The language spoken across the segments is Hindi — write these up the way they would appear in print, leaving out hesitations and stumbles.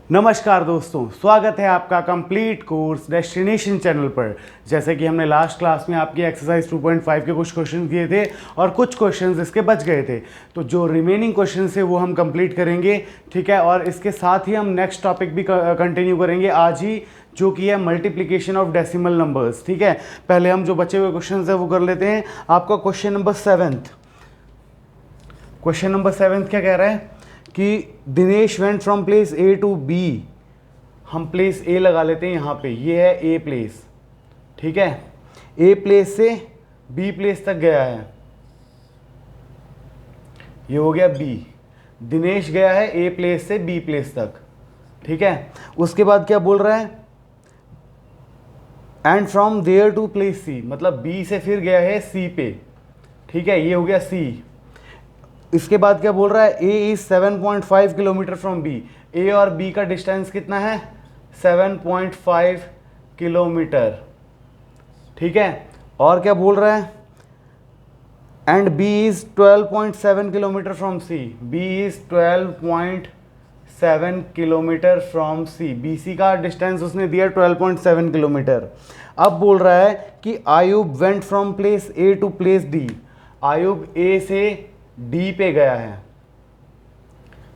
नमस्कार दोस्तों, स्वागत है आपका कंप्लीट कोर्स डेस्टिनेशन चैनल पर। जैसे कि हमने लास्ट क्लास में आपकी एक्सरसाइज 2.5 के कुछ क्वेश्चन दिए थे और कुछ क्वेश्चंस इसके बच गए थे, तो जो रिमेनिंग क्वेश्चन है वो हम कंप्लीट करेंगे, ठीक है। और इसके साथ ही हम नेक्स्ट टॉपिक भी कंटिन्यू करेंगे आज ही, जो कि है मल्टीप्लिकेशन ऑफ डेसिमल नंबर्स, ठीक है। पहले हम जो बचे हुए क्वेश्चन है वो कर लेते हैं। आपका क्वेश्चन नंबर 7 क्या कह रहा है कि Dinesh went from place A to B. हम प्लेस ए लगा लेते हैं यहाँ पे, ये है ए प्लेस, ठीक है। ए प्लेस से बी प्लेस तक गया है, ये हो गया बी। दिनेश गया है ए प्लेस से बी प्लेस तक, ठीक है। उसके बाद क्या बोल रहा है, and from there to place C, मतलब बी से फिर गया है सी पे, ठीक है, ये हो गया सी। इसके बाद क्या बोल रहा है, ए इज 7.5 किलोमीटर फ्रॉम बी। ए और बी का डिस्टेंस कितना है, 7.5 किलोमीटर, ठीक है। और क्या बोल रहा है, and B is 12.7 kilometre from C. B is 12.7 kilometre from C. B C का डिस्टेंस उसने दिया 12.7 किलोमीटर। अब बोल रहा है कि Ayub went from place A to place D. Ayub A से डी पे गया है,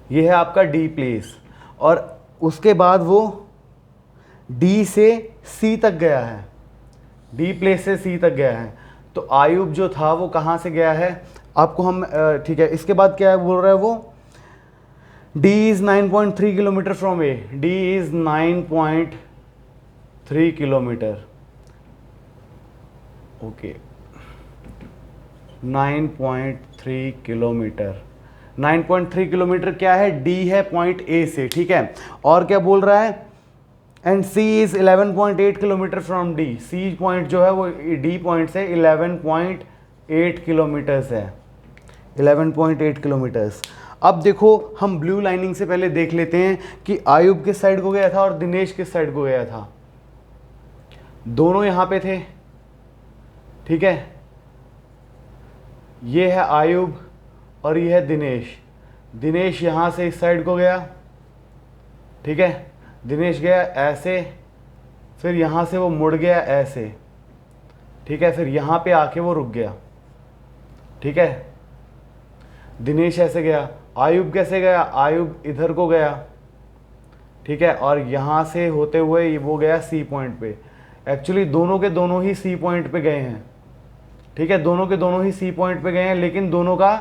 ये है आपका डी प्लेस, और उसके बाद वो डी से सी तक गया है, डी प्लेस से सी तक गया है। तो आयुब जो था वो कहाँ से गया है आपको हम, ठीक है। इसके बाद क्या है बोल रहा है वो, D is 9.3 kilometre from A. D is 9.3 kilometre, okay, 9.3 kilometre. 9.3 kilometre क्या है, डी है पॉइंट ए से, ठीक है। और क्या बोल रहा है, and C is 11.8 kilometre from D. C point जो है वो डी पॉइंट से 11.8 किलोमीटर्स है, 11.8 किलोमीटर्स। अब देखो, हम ब्लू लाइनिंग से पहले देख लेते हैं कि आयुब किस साइड को गया था और दिनेश किस साइड को गया था। दोनों यहाँ पे थे, ठीक है। ये है आयुब और ये है दिनेश। दिनेश यहाँ से इस साइड को गया, ठीक है। दिनेश गया ऐसे, फिर यहाँ से वो मुड़ गया ऐसे, ठीक है। फिर यहाँ पे आके वो रुक गया, ठीक है। दिनेश ऐसे गया। आयुब कैसे गया, आयुब इधर को गया, ठीक है, और यहाँ से होते हुए वो गया सी पॉइंट पे। एक्चुअली दोनों के दोनों ही सी पॉइंट पे गए हैं, ठीक है। दोनों के दोनों ही सी पॉइंट पे गए हैं, लेकिन दोनों का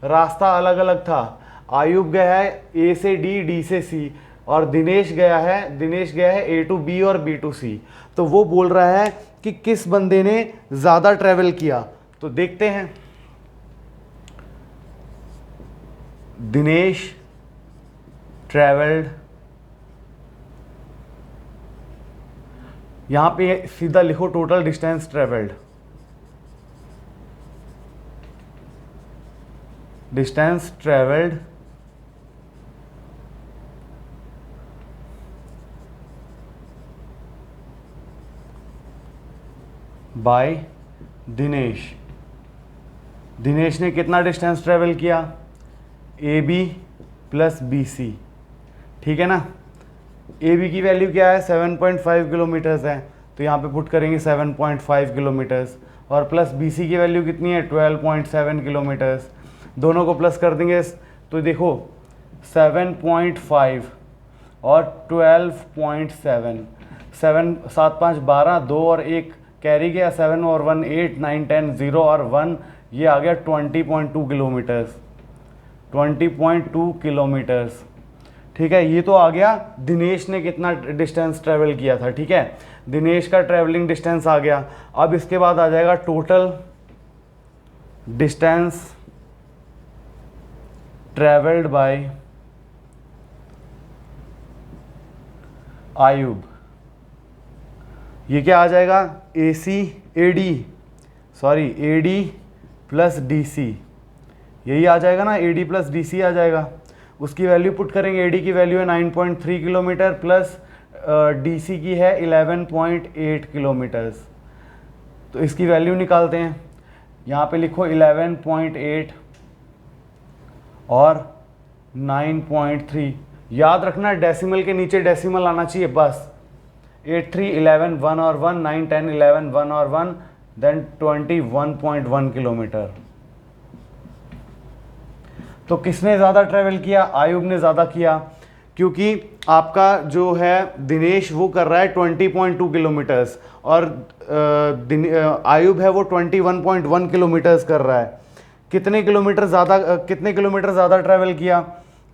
रास्ता अलग अलग था। आयुब गया है ए से डी, डी से सी, और दिनेश गया है ए टू बी और बी टू सी। तो वो बोल रहा है कि किस बंदे ने ज़्यादा ट्रैवल किया, तो देखते हैं। दिनेश ट्रैवल्ड, यहां पे सीधा लिखो total distance travelled, distance travelled by Dinesh. Dinesh ने कितना डिस्टेंस ट्रेवल किया, A B plus B C, ठीक है ना। ए बी की वैल्यू क्या है, 7.5 किलोमीटर्स है, तो यहाँ पे पुट करेंगे 7.5 किलोमीटर्स, और प्लस बी सी की वैल्यू कितनी है, 12.7 किलोमीटर्स। दोनों को प्लस कर देंगे तो देखो 7.5 और 12.7, 7 7 5 12, 2 और 1 कैरी गया, 7 और 1 8 9 10 0 और 1, ये आ गया 20.2 किलोमीटर्स, 20.2 किलोमीटर्स, ठीक है। ये तो आ गया दिनेश ने कितना डिस्टेंस ट्रेवल किया था, ठीक है। दिनेश का ट्रेवलिंग डिस्टेंस आ गया। अब इसके बाद आ जाएगा total distance travelled by Ayub. ये क्या आ जाएगा, A C A D plus D C, यही आ जाएगा ना, A D plus D C आ जाएगा। उसकी वैल्यू पुट करेंगे, ए डी की वैल्यू है 9.3 किलोमीटर प्लस डी सी की है 11.8 किलोमीटर्स। तो इसकी वैल्यू निकालते हैं, यहाँ पे लिखो 11.8 और 9.3, याद रखना डेसिमल के नीचे डेसिमल आना चाहिए बस। 8 3 11 1 और 1, 9 10 11 1 और 1, देन 21.1 किलोमीटर। तो किसने ज़्यादा ट्रैवल किया? आयुब ने ज़्यादा किया, क्योंकि आपका जो है दिनेश वो कर रहा है 20.2 किलोमीटर्स और आयुब है वो 21.1 किलोमीटर्स कर रहा है। कितने किलोमीटर ज़्यादा ट्रैवल किया?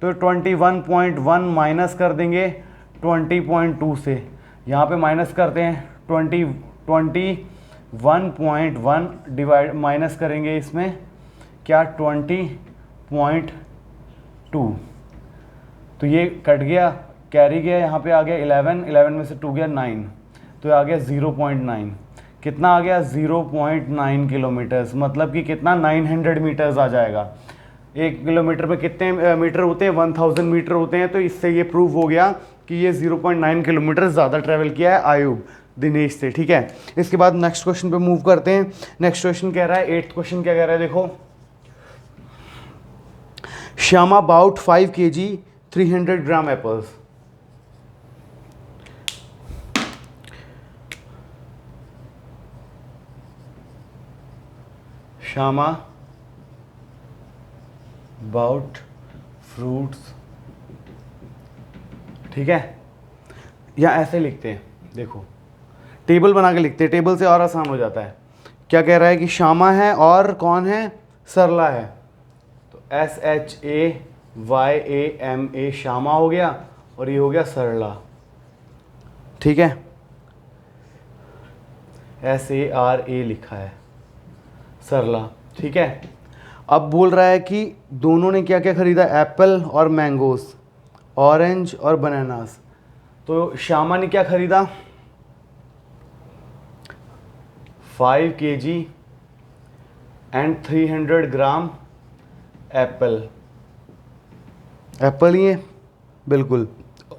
तो 21.1 माइनस कर देंगे 20.2 से, यहाँ पे माइनस करते हैं 21.1 डिवाइड माइनस करेंगे इसमें क्या 20.2, तो ये कट गया, कैरी गया, यहाँ पे आ गया 11 में से 2 गया 9, तो आ गया 0.9। कितना आ गया? 0.9 किलोमीटर्स, मतलब कि कितना 900 मीटर्स आ जाएगा। 1 किलोमीटर में कितने मीटर होते हैं? 1000 मीटर होते हैं। तो इससे ये प्रूव हो गया कि ये 0.9 किलोमीटर ज़्यादा ट्रैवल किया है आयुब दिनेश से। ठीक है, इसके बाद नेक्स्ट क्वेश्चन पे मूव करते हैं। नेक्स्ट क्वेश्चन कह रहा है, 8th क्वेश्चन क्या कह रहा है देखो। श्यामा बाउट 5 kg 300 ग्राम एप्पल्स। श्यामा बाउट फ्रूट्स, ठीक है, या ऐसे लिखते हैं, देखो टेबल बना के लिखते हैं, टेबल से और आसान हो जाता है। क्या कह रहा है कि श्यामा है और कौन है? सरला है। तो SHAYAMA श्यामा हो गया और ये हो गया सरला। ठीक है, SARA लिखा है सरला। ठीक है, अब बोल रहा है कि दोनों ने क्या क्या खरीदा? एप्पल और मैंगोस, ऑरेंज और बनानास। तो श्यामा ने क्या खरीदा? 5 kg and 300 gram apple, apple ही है बिल्कुल,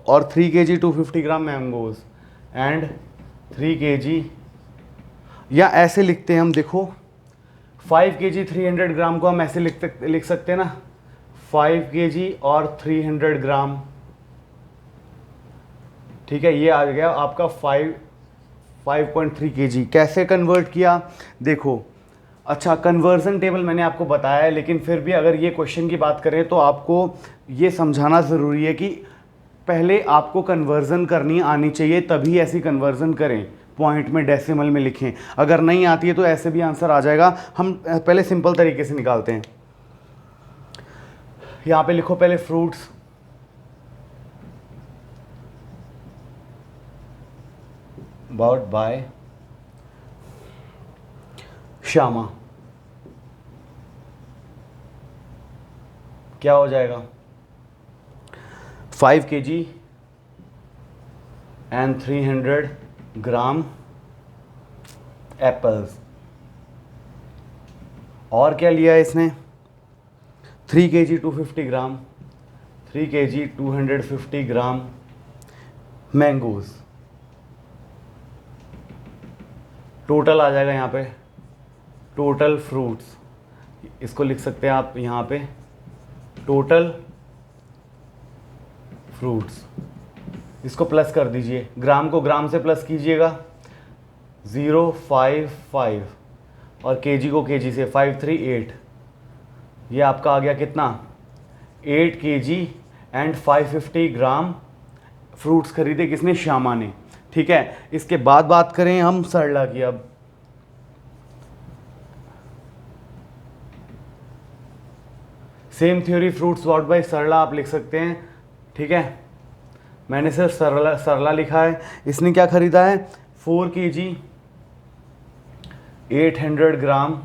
और 3 kg 250 gram mangoes and 3 kg, या ऐसे लिखते हैं हम, देखो 5 kg 300 ग्राम को हम ऐसे लिख सकते हैं ना, 5 kg और 300 ग्राम। ठीक है, ये आ गया आपका 5.3 kg। कैसे कन्वर्ट किया देखो। अच्छा, कन्वर्जन टेबल मैंने आपको बताया है, लेकिन फिर भी अगर ये क्वेश्चन की बात करें तो आपको ये समझाना ज़रूरी है कि पहले आपको कन्वर्जन करनी आनी चाहिए, तभी ऐसी कन्वर्जन करें, पॉइंट में डेसिमल में लिखें। अगर नहीं आती है तो ऐसे भी आंसर आ जाएगा। हम पहले सिंपल तरीके से निकालते हैं। यहाँ पे लिखो पहले फ्रूट्स, बाउट बाय श्यामा, क्या हो जाएगा? 5 kg एंड 300 ग्राम एप्पल्स। और क्या लिया है इसने? 3 kg 250 ग्राम, 3 kg 250 ग्राम मैंगोज। टोटल आ जाएगा यहाँ पे टोटल फ्रूट्स, इसको लिख सकते हैं आप यहाँ पे टोटल फ्रूट्स। इसको प्लस कर दीजिए, ग्राम को ग्राम से प्लस कीजिएगा 055 और केजी को केजी से 538। ये आपका आ गया कितना? 8 kg एंड 550 ग्राम फ्रूट्स खरीदे किसने? श्यामा ने। ठीक है, इसके बाद बात करें हम सरला की। अब same theory fruits bought by Sarla आप लिख सकते हैं। ठीक है, मैंने सिर्फ सरला लिखा है। इसने क्या खरीदा है? 4 kg 800 ग्राम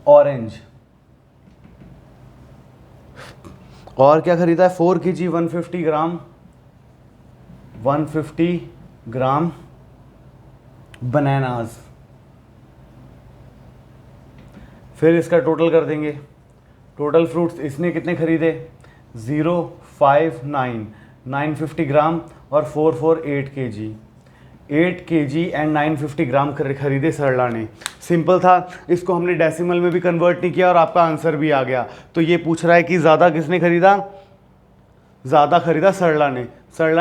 ऑरेंज। और क्या खरीदा है? 4 kg 150 ग्राम बनानास। फिर इसका टोटल कर देंगे। टोटल फ्रूट्स इसने कितने खरीदे? 059 950 ग्राम और 448 kg। 8 kg एंड 950 ग्राम खरीदे सरला ने। सिंपल था, इसको हमने डेसिमल में भी कन्वर्ट नहीं किया और आपका आंसर भी आ गया। तो ये पूछ रहा है कि ज़्यादा किसने खरीदा? ज़्यादा खरीदा सरला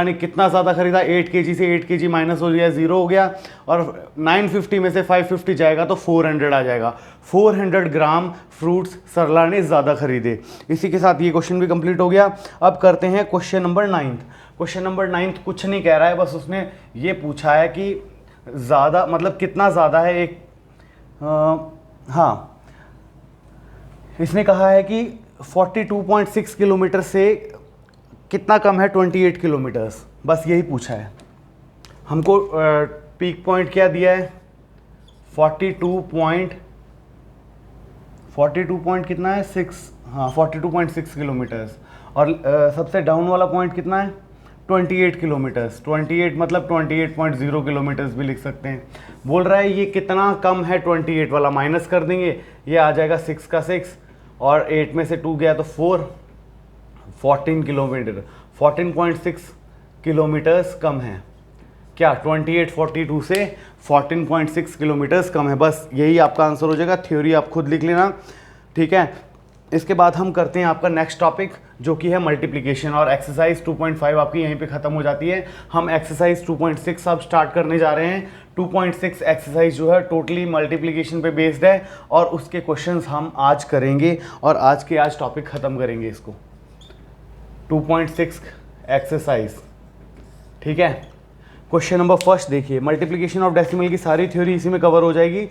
ने कितना ज़्यादा खरीदा, 8 kg से 8 kg माइनस हो गया, 0 हो गया, और 950 में से 550 जाएगा तो 400 आ जाएगा। 400 ग्राम फ्रूट्स सरला ने ज़्यादा खरीदे। इसी के साथ ये क्वेश्चन भी कंप्लीट हो गया। अब करते हैं क्वेश्चन नंबर 9। क्वेश्चन नंबर 9 कुछ नहीं कह रहा है, बस उसने ये पूछा है कि ज़्यादा मतलब कितना ज़्यादा है एक हाँ, इसने कहा है कि 42.6 किलोमीटर से कितना कम है 28 किलोमीटर्स, बस यही पूछा है हमको। पीक पॉइंट क्या दिया है 42 कितना है 6, हाँ 42.6 किलोमीटर्स, और सबसे डाउन वाला पॉइंट कितना है 28 किलोमीटर्स। 28 मतलब 28.0 किलोमीटर्स भी लिख सकते हैं। बोल रहा है ये कितना कम है 28 वाला, माइनस कर देंगे, ये आ जाएगा 6 का 6 और 8 में से 2 गया तो 4, 14 किलोमीटर, 14.6 किलोमीटर्स कम है क्या 2842 से 14.6 किलोमीटर्स कम है। बस यही आपका आंसर हो जाएगा। थ्योरी आप खुद लिख लेना, ठीक है। इसके बाद हम करते हैं आपका नेक्स्ट टॉपिक जो कि है मल्टीप्लिकेशन, और एक्सरसाइज 2.5 आपकी यहीं पे ख़त्म हो जाती है। हम एक्सरसाइज 2.6 अब स्टार्ट करने जा रहे हैं। 2.6 एक्सरसाइज जो है टोटली मल्टीप्लिकेशन पे बेस्ड है, और उसके क्वेश्चंस हम आज करेंगे और आज टॉपिक ख़त्म करेंगे इसको। 2.6 एक्सरसाइज, ठीक है। क्वेश्चन नंबर फर्स्ट देखिए, मल्टीप्लिकेशन ऑफ डेसिमल की सारी थ्योरी इसी में कवर हो जाएगी,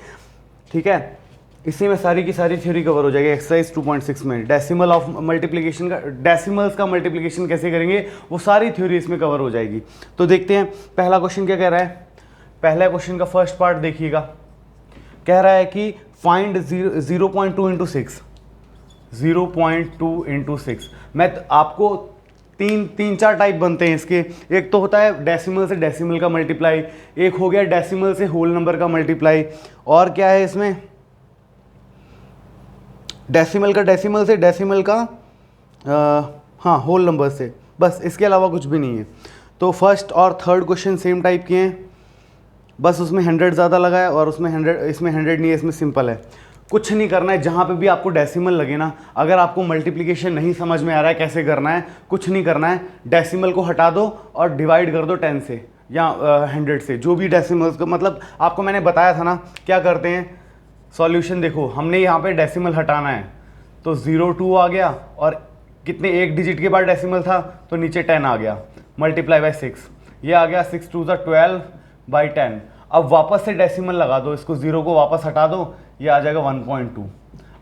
ठीक है। इसी में सारी की सारी थ्योरी कवर हो जाएगी एक्सरसाइज 2.6 में। डेसिमल ऑफ मल्टीप्लिकेशन का, डेसिमल्स का मल्टीप्लिकेशन कैसे करेंगे वो सारी थ्योरी इसमें कवर हो जाएगी। तो देखते हैं पहला क्वेश्चन क्या कह रहा है। पहला क्वेश्चन का फर्स्ट पार्ट देखिएगा, कह रहा है कि फाइंड 0.2 इंटू 6, 0.2 इंटू 6। मैं आपको तीन चार टाइप बनते हैं इसके। एक तो होता है डेसिमल से डेसिमल का मल्टीप्लाई, एक हो गया डेसिमल से होल नंबर का मल्टीप्लाई, और क्या है इसमें डेसिमल का डेसिमल से डेसिमल का हाँ होल नंबर से, बस इसके अलावा कुछ भी नहीं है। तो फर्स्ट और थर्ड क्वेश्चन सेम टाइप के हैं, बस उसमें 100 ज़्यादा लगा है और उसमें 100, इसमें 100 नहीं है, इसमें सिंपल है। कुछ नहीं करना है, जहाँ पे भी आपको डेसिमल लगे ना, अगर आपको मल्टीप्लिकेशन नहीं समझ में आ रहा है कैसे करना है, कुछ नहीं करना है, डेसिमल को हटा दो और डिवाइड कर दो 10 से या 100 से, जो भी डेसिमल्स का मतलब आपको मैंने बताया था ना क्या करते हैं। सॉल्यूशन देखो, हमने यहाँ पे डेसिमल हटाना है तो 02 आ गया, और कितने एक डिजिट के बाद डेसिमल था तो नीचे 10 आ गया, मल्टीप्लाई बाय 6, ये आ गया 6 2 12 बाई 10। अब वापस से डेसिमल लगा दो, इसको 0 को वापस हटा दो, ये आ जाएगा 1.2।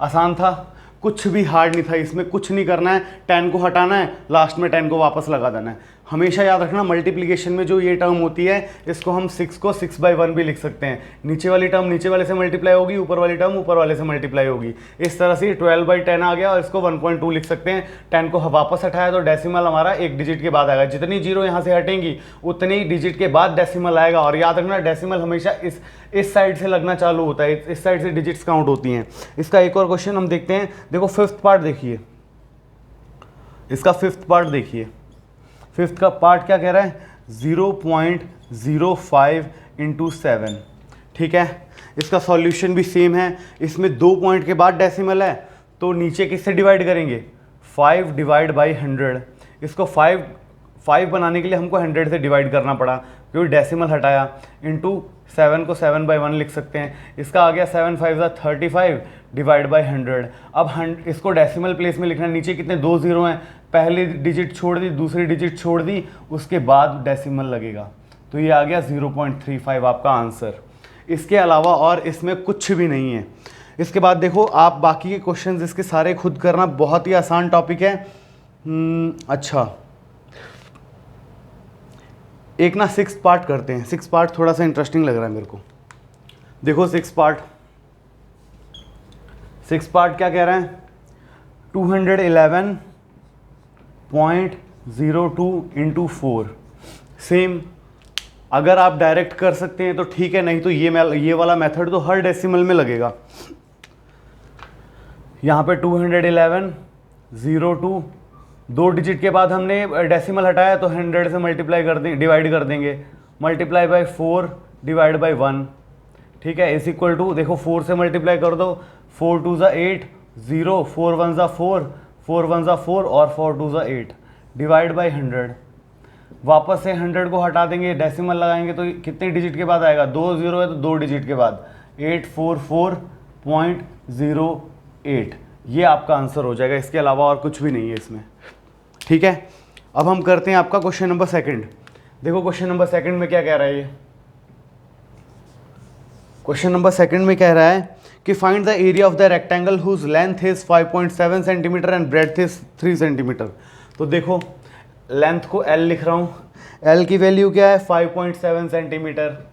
आसान था, कुछ भी हार्ड नहीं था इसमें, कुछ नहीं करना है, 10 को हटाना है, लास्ट में 10 को वापस लगा देना है। हमेशा याद रखना मल्टीप्लिकेशन में जो ये टर्म होती है इसको हम 6 को 6/1 भी लिख सकते हैं। नीचे वाली टर्म नीचे वाले से मल्टीप्लाई होगी, ऊपर वाली टर्म ऊपर वाले से मल्टीप्लाई होगी। इस तरह से 12/10 आ गया और इसको 1.2 लिख सकते हैं। 10 को वापस हटाया तो डेसिमल हमारा एक डिजिट के बाद आएगा, जितनी जीरो यहाँ से हटेंगी उतनी डिजिट के बाद डेसिमल आएगा। और याद रखना डेसिमल हमेशा इस साइड से लगना चालू होता है, इस साइड से डिजिट्स काउंट होती हैं। इसका एक और क्वेश्चन हम देखते हैं। देखो फिफ्थ पार्ट देखिए, इसका फिफ्थ पार्ट देखिए। फिफ्थ का पार्ट क्या कह रहा है 0.05 इंटू 7, ठीक है। इसका सॉल्यूशन भी सेम है, इसमें 2 पॉइंट के बाद डेसिमल है तो नीचे किससे डिवाइड करेंगे 5 डिवाइड बाई 100। इसको 5 बनाने के लिए हमको 100 से डिवाइड करना पड़ा क्योंकि डेसिमल हटाया, इंटू 7 को 7/1 लिख सकते हैं। इसका आ गया 7 5 35 डिवाइड बाई 100। अब इसको डेसिमल प्लेस में लिखना, नीचे कितने 2 जीरो हैं, पहली डिजिट छोड़ दी दूसरी डिजिट छोड़ दी, उसके बाद डेसिमल लगेगा, तो ये आ गया 0.35 आपका आंसर। इसके अलावा और इसमें कुछ भी नहीं है। इसके बाद देखो आप बाकी के क्वेश्चंस इसके सारे खुद करना, बहुत ही आसान टॉपिक है। अच्छा एक ना 6 पार्ट करते हैं, 6 पार्ट थोड़ा सा इंटरेस्टिंग लग रहा है मेरे को। देखो 6 पार्ट क्या कह रहा है 211.02 इंटू 4। सेम, अगर आप डायरेक्ट कर सकते हैं तो ठीक है, नहीं तो ये वाला मेथड तो हर डेसिमल में लगेगा। यहाँ पे 211.02 2 डिजिट के बाद हमने डेसिमल हटाया तो 100 से मल्टीप्लाई कर देंगे, डिवाइड कर देंगे, मल्टीप्लाई बाय 4 डिवाइड बाय 1, ठीक है, इज इक्वल टू देखो 4 से मल्टीप्लाई कर दो, 4 2 8, 0, 4 1 4, 4 1 4 और 4 2 8 डिवाइड बाई 100, वापस से 100 को हटा देंगे, डेसिमल लगाएंगे तो कितने डिजिट के बाद आएगा, 2 0 है तो 2 डिजिट के बाद 844.08, ये आपका आंसर हो जाएगा, इसके अलावा और कुछ भी नहीं है इसमें। ठीक है, अब हम करते हैं आपका क्वेश्चन नंबर सेकंड। देखो क्वेश्चन नंबर सेकंड में क्या कह रहा है, ये क्वेश्चन नंबर सेकंड में कह रहा है कि find the area of the rectangle whose length is 5.7 centimetre and breadth is 3 centimetre. तो देखो लेंथ को L लिख रहा हूँ, L की वैल्यू क्या है 5.7 सेंटीमीटर,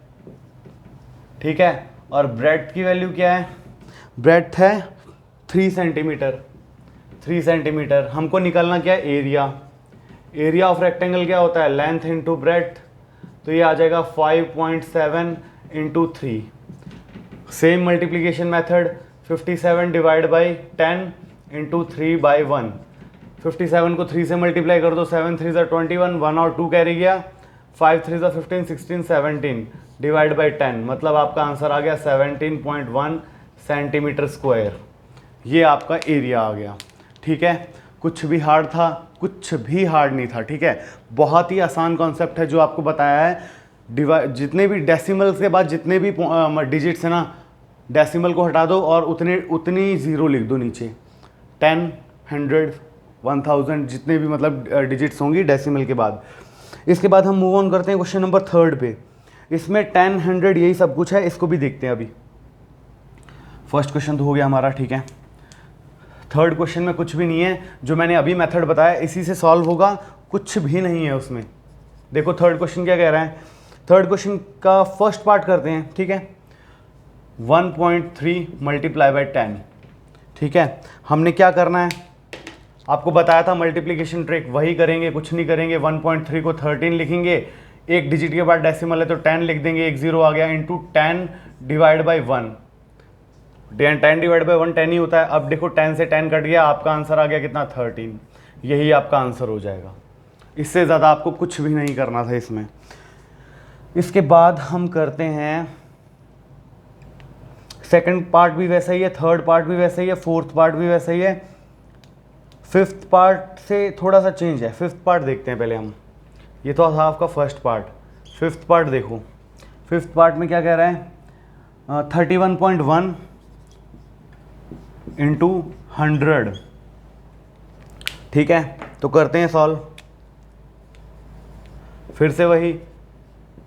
ठीक है, और ब्रेड्थ की वैल्यू क्या है, ब्रेड्थ है 3 सेंटीमीटर, 3 सेंटीमीटर। हमको निकालना क्या है, एरिया, एरिया ऑफ रेक्टेंगल क्या होता है, लेंथ इंटू ब्रेड्थ, तो ये आ जाएगा 5.7 into 3। Same multiplication method, 57 divide by 10 into 3 by 1, 57 को 3 से मल्टीप्लाई कर दो, 7 3 ज़ा 21, 1 और 2 कैरी गया, 5 3 ज़ा 15, 16 17 डिवाइड बाई 10, मतलब आपका आंसर आ गया 17.1 सेंटीमीटर स्क्वायर। ये आपका एरिया आ गया। ठीक है, कुछ भी हार्ड था, कुछ भी हार्ड नहीं था। ठीक है, बहुत ही आसान कॉन्सेप्ट है जो आपको बताया है। जितने भी डेसिमल्स के बाद जितने भी डिजिट्स है ना, डेसिमल को हटा दो और उतनी ज़ीरो लिख दो नीचे, 10 100 1000 जितने भी मतलब डिजिट्स होंगी डेसिमल के बाद। इसके बाद हम मूव ऑन करते हैं क्वेश्चन नंबर थर्ड पे। इसमें 10 100 यही सब कुछ है, इसको भी देखते हैं अभी। फर्स्ट क्वेश्चन तो हो गया हमारा। ठीक है, थर्ड क्वेश्चन में कुछ भी नहीं है, जो मैंने अभी मेथड बताया इसी से सॉल्व होगा, कुछ भी नहीं है उसमें। देखो थर्ड क्वेश्चन क्या कह रहा है, थर्ड क्वेश्चन का फर्स्ट पार्ट करते हैं। ठीक है, 1.3 मल्टीप्लाई बाई 10। ठीक है, हमने क्या करना है, आपको बताया था मल्टीप्लिकेशन ट्रिक, वही करेंगे, कुछ नहीं करेंगे। 1.3 को 13 लिखेंगे, एक डिजिट के बाद डेसिमल है तो 10 लिख देंगे, एक जीरो आ गया, into 10 divide by 1। 10 divide by 1 10 ही होता है। अब देखो 10 से 10 कट गया, आपका आंसर आ गया कितना, 13। यही आपका आंसर हो जाएगा, इससे ज़्यादा आपको कुछ भी नहीं करना था इसमें। इसके बाद हम करते हैं सेकंड पार्ट भी वैसा ही है, थर्ड पार्ट भी वैसा ही है, फोर्थ पार्ट भी वैसा ही है, फिफ्थ पार्ट से थोड़ा सा चेंज है। फिफ्थ पार्ट देखते हैं पहले हम, ये तो था आपका फर्स्ट पार्ट। फिफ्थ पार्ट देखो, फिफ्थ पार्ट में क्या कह रहा है, 31.1 इंटू 100। ठीक है, तो करते हैं सॉल्व। फिर से वही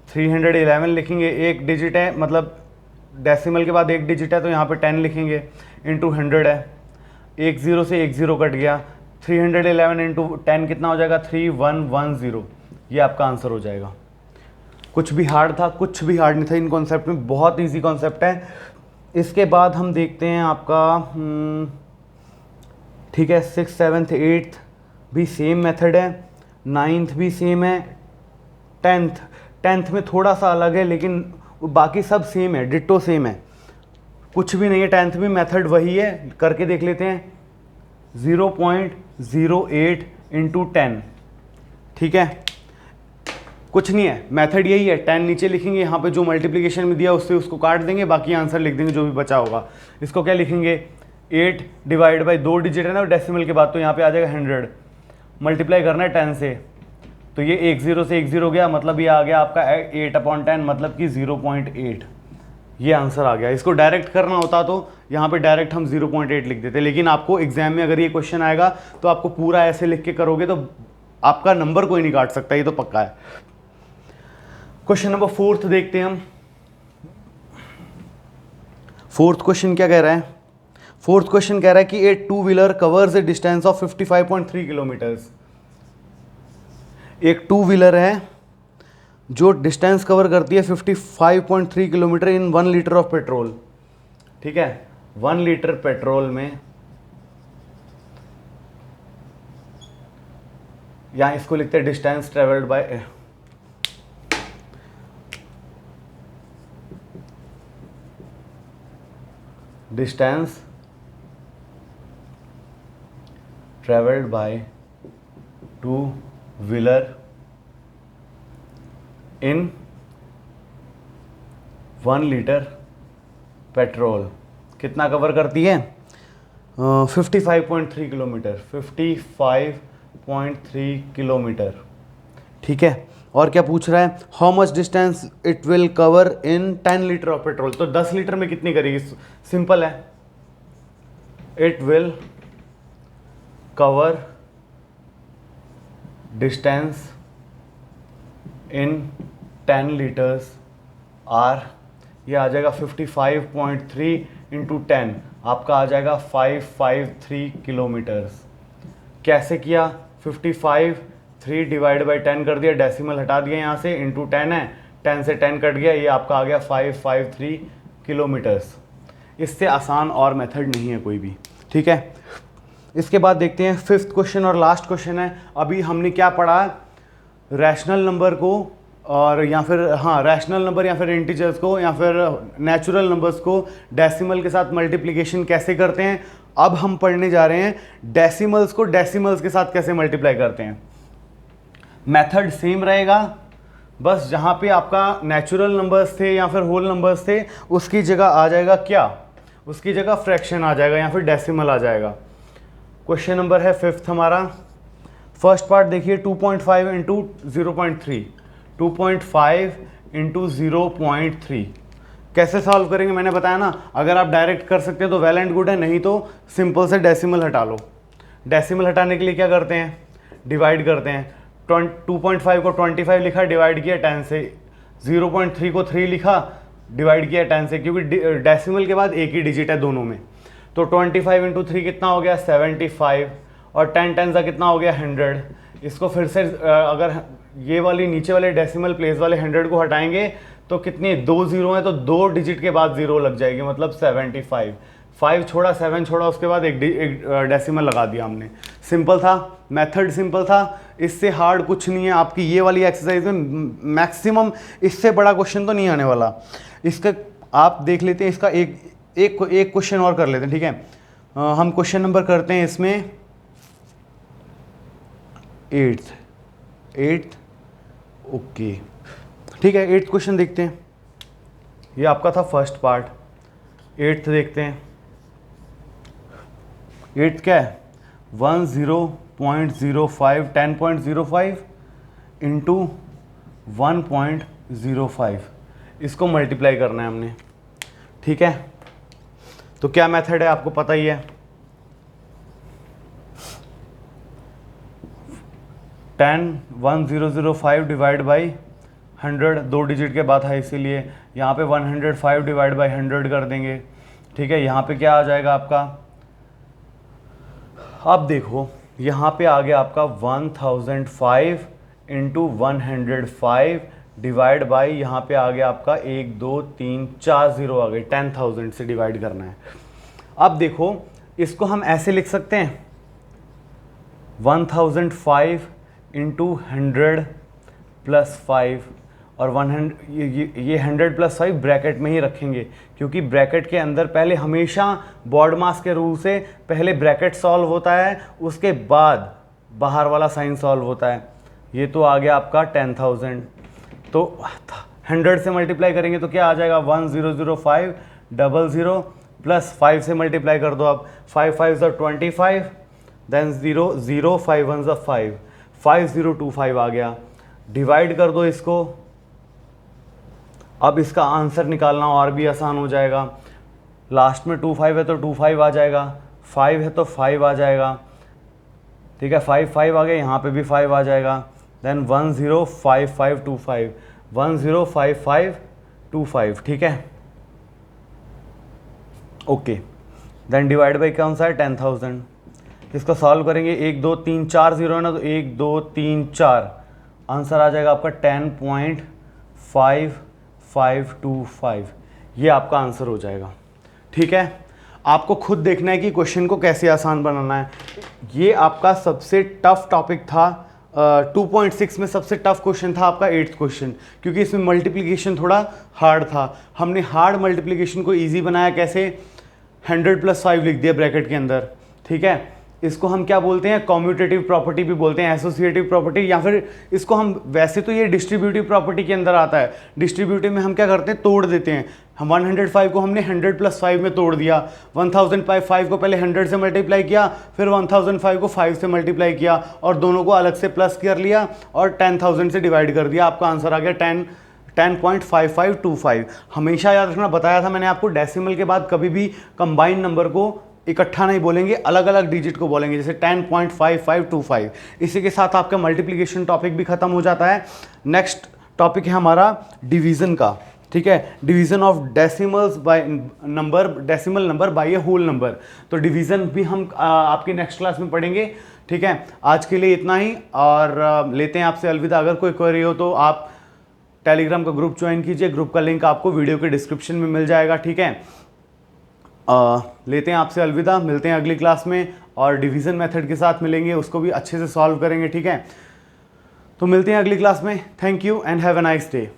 311 लिखेंगे, एक डिजिट है, मतलब डेसिमल के बाद एक डिजिट है तो यहाँ पे 10 लिखेंगे, इंटू 100 है, एक ज़ीरो से एक ज़ीरो कट गया, 311 इंटू 10 कितना हो जाएगा, 3110। ये आपका आंसर हो जाएगा। कुछ भी हार्ड था, कुछ भी हार्ड नहीं था इन कॉन्सेप्ट में, बहुत इजी कॉन्सेप्ट है। इसके बाद हम देखते हैं आपका ठीक है, 6th 7th 8th भी सेम मेथड है, 9th भी सेम है, 10th में थोड़ा सा अलग है, लेकिन बाकी सब सेम है, डिट्टो सेम है, कुछ भी नहीं है। 10th भी मेथड वही है, करके देख लेते हैं। 0.08 इंटू 10। ठीक है, कुछ नहीं है, मेथड यही है। 10 नीचे लिखेंगे, यहाँ पे जो मल्टीप्लिकेशन में दिया उससे उसको काट देंगे, बाकी आंसर लिख देंगे जो भी बचा होगा। इसको क्या लिखेंगे, 8 डिवाइड बाई 2 डिजिट है ना डेसिमल के बाद, तो यहाँ पे आ जाएगा 100, मल्टीप्लाई करना है 10 से, तो ये एक ज़ीरो से एक ज़ीरो गया, मतलब ये आ गया आपका 8/10, मतलब कि 0.8। ये आंसर आ गया। इसको डायरेक्ट करना होता तो यहाँ पे डायरेक्ट हम 0.8 लिख देते, लेकिन आपको एग्जाम में अगर ये क्वेश्चन आएगा तो आपको पूरा ऐसे लिख के करोगे तो आपका नंबर कोई नहीं काट सकता, ये तो पक्का है। क्वेश्चन नंबर फोर्थ देखते हैं हम। फोर्थ क्वेश्चन क्या कह रहा है, फोर्थ क्वेश्चन कह रहा है कि a two wheeler covers a distance of 55.3 kilometres. एक टू व्हीलर है जो डिस्टेंस कवर करती है 55.3 kilometre in 1 litre of petrol. ठीक है, 1 लीटर पेट्रोल में, यहां इसको लिखते हैं distance travelled bye, distance travelled by two wheeler in 1 litre petrol कितना कवर करती है, 55.3 किलोमीटर, 55.3 किलोमीटर। ठीक है, और क्या पूछ रहा है, how much distance it will cover in 10 litre of petrol. तो 10 लीटर में कितनी करेगी, सिंपल है, it will cover distance in 10 litres are, ये आ जाएगा 55.3 इंटू 10, आपका आ जाएगा 553 किलोमीटर्स। कैसे किया, 55 डिवाइड बाई 10 कर दिया, डेसिमल हटा दिया यहाँ से, इंटू 10 है, 10 से 10 कट गया, ये आपका आ गया 553 किलोमीटर्स। इससे आसान और मेथड नहीं है कोई भी। ठीक है, इसके बाद देखते हैं 5th क्वेश्चन और लास्ट क्वेश्चन है। अभी हमने क्या पढ़ा, रैशनल नंबर को और या फिर रैशनल नंबर या फिर इंटीजर्स को या फिर नेचुरल नंबर्स को डेसिमल के साथ मल्टीप्लिकेशन कैसे करते हैं। अब हम पढ़ने जा रहे हैं डेसिमल्स को डेसिमल्स के साथ कैसे मल्टीप्लाई करते हैं। मेथड सेम रहेगा, बस जहाँ पे आपका नेचुरल नंबर्स थे या फिर होल नंबर्स थे उसकी जगह आ जाएगा क्या, उसकी जगह फ्रैक्शन आ जाएगा या फिर डेसिमल आ जाएगा। क्वेश्चन नंबर है 5th हमारा। फर्स्ट पार्ट देखिए, 2.5 इंटू 0.3, 2.5 इंटू 0.3 कैसे सॉल्व करेंगे, मैंने बताया ना, अगर आप डायरेक्ट कर सकते हैं तो वेल एंड गुड है, नहीं तो सिंपल से डेसिमल हटा लो। डेसिमल हटाने के लिए क्या करते हैं, डिवाइड करते हैं। 2.5 को 25 लिखा, डिवाइड किया 10 से, 0.3 को 3 लिखा, डिवाइड किया 10 से, क्योंकि डेसिमल के बाद एक ही डिजिट है दोनों में। तो 25 इंटू 3 कितना हो गया, 75, और 10 10 का कितना हो गया, 100। इसको फिर से अगर ये वाली नीचे वाले डेसिमल प्लेस वाले 100 को हटाएंगे तो कितनी, 2 जीरो हैं, तो 2 डिजिट के बाद 0 लग जाएगी, मतलब 75। 5 छोड़ा, 7 छोड़ा, उसके बाद एक डेसिमल लगा दिया हमने। सिंपल था, मेथड सिंपल था, इससे हार्ड कुछ नहीं है। आपकी ये वाली एक्सरसाइज में मैक्सिमम इससे बड़ा क्वेश्चन तो नहीं आने वाला। इसका आप देख लेते हैं, इसका एक क्वेश्चन और कर लेते हैं। ठीक है, हम क्वेश्चन नंबर करते हैं इसमें 8th। ओके, ठीक है, 8th क्वेश्चन देखते हैं। ये आपका था फर्स्ट पार्ट। 8th देखते हैं। 8th क्या है, 10.05 10.05 इंटू 1.05, इसको मल्टीप्लाई करना है हमने। ठीक है, तो क्या मेथड है आपको पता ही है, 10,1005 डिवाइड बाई 100, 2 डिजिट के बाद है इसीलिए यहाँ पे 105 डिवाइड बाई 100 कर देंगे। ठीक है, यहाँ पे क्या आ जाएगा आपका, अब देखो यहाँ पे आ गया आपका 1005 इंटू 105 डिवाइड बाई, यहाँ पे आ गया आपका 1 2 3 4 0 आ गए, 10,000 से डिवाइड करना है। अब देखो इसको हम ऐसे लिख सकते हैं, 1005 इंटू 100 प्लस 5, और 100 ये 100 प्लस 5 ब्रैकेट में ही रखेंगे, क्योंकि ब्रैकेट के अंदर पहले हमेशा बॉड मास के रूल से पहले ब्रैकेट सॉल्व होता है, उसके बाद बाहर वाला साइन सॉल्व होता है। ये तो आ गया आपका 10,000, तो 100 से मल्टीप्लाई करेंगे तो क्या आ जाएगा, 1005 00 प्लस 5 से मल्टीप्लाई कर दो आप, 5 5 25, देन 0 0 5 1 5, 5025 आ गया। डिवाइड कर दो इसको, अब इसका आंसर निकालना और भी आसान हो जाएगा। लास्ट में 25 है तो 25 आ जाएगा, 5 है तो 5 आ जाएगा। ठीक है, 5 5 आ गया, यहाँ पे भी 5 आ जाएगा। देन 105525, 105525। ठीक है, ओके। देन डिवाइड बाई कौन सा है, 10,000। इसको सॉल्व करेंगे, 1 2 3 4 0 है ना, तो 1 2 3 4, आंसर आ जाएगा आपका 10.5525। ये आपका आंसर हो जाएगा। ठीक है, आपको खुद देखना है कि क्वेश्चन को कैसे आसान बनाना है। ये आपका सबसे टफ टॉपिक था, 2.6 में सबसे टफ क्वेश्चन था आपका 8th क्वेश्चन, क्योंकि इसमें मल्टीप्लिकेशन थोड़ा हार्ड था। हमने हार्ड मल्टीप्लिकेशन को इजी बनाया कैसे, 100 प्लस 5 लिख दिया ब्रैकेट के अंदर। ठीक है, इसको हम क्या बोलते हैं, कॉम्यूटेटिव प्रॉपर्टी भी बोलते हैं, एसोसिएटिव प्रॉपर्टी, या फिर इसको हम वैसे तो ये डिस्ट्रीब्यूटिव प्रॉपर्टी के अंदर आता है। डिस्ट्रीब्यूटिव में हम क्या करते हैं, तोड़ देते हैं। हम 105 को हमने 100 + 5 में तोड़ दिया। 1005 को पहले 100 से मल्टीप्लाई किया, फिर 1005 को 5 से मल्टीप्लाई किया और दोनों को अलग से प्लस कर लिया और 10,000 से डिवाइड कर दिया। आपका आंसर आ गया 10.5525। हमेशा याद रखना, बताया था मैंने आपको, डेसिमल के बाद कभी भी कंबाइंड नंबर को इकट्ठा नहीं बोलेंगे, अलग अलग डिजिट को बोलेंगे, जैसे 10.5525। इसी के साथ आपका मल्टीप्लिकेशन टॉपिक भी खत्म हो जाता है। नेक्स्ट टॉपिक है हमारा डिवीजन का, ठीक है, division of decimals by number, decimal number by a whole number. तो डिवीजन भी हम आपकी नेक्स्ट क्लास में पढ़ेंगे, ठीक है। आज के लिए इतना ही और लेते हैं आपसे अलविदा। अगर कोई क्वेरी हो तो आप टेलीग्राम का ग्रुप ज्वाइन कीजिए, ग्रुप का लिंक आपको वीडियो के डिस्क्रिप्शन में मिल जाएगा, ठीक है। लेते हैं आपसे अलविदा, मिलते हैं अगली क्लास में और डिवीजन मेथड के साथ मिलेंगे, उसको भी अच्छे से सॉल्व करेंगे, ठीक है। तो मिलते हैं अगली क्लास में। Thank you and have a nice day.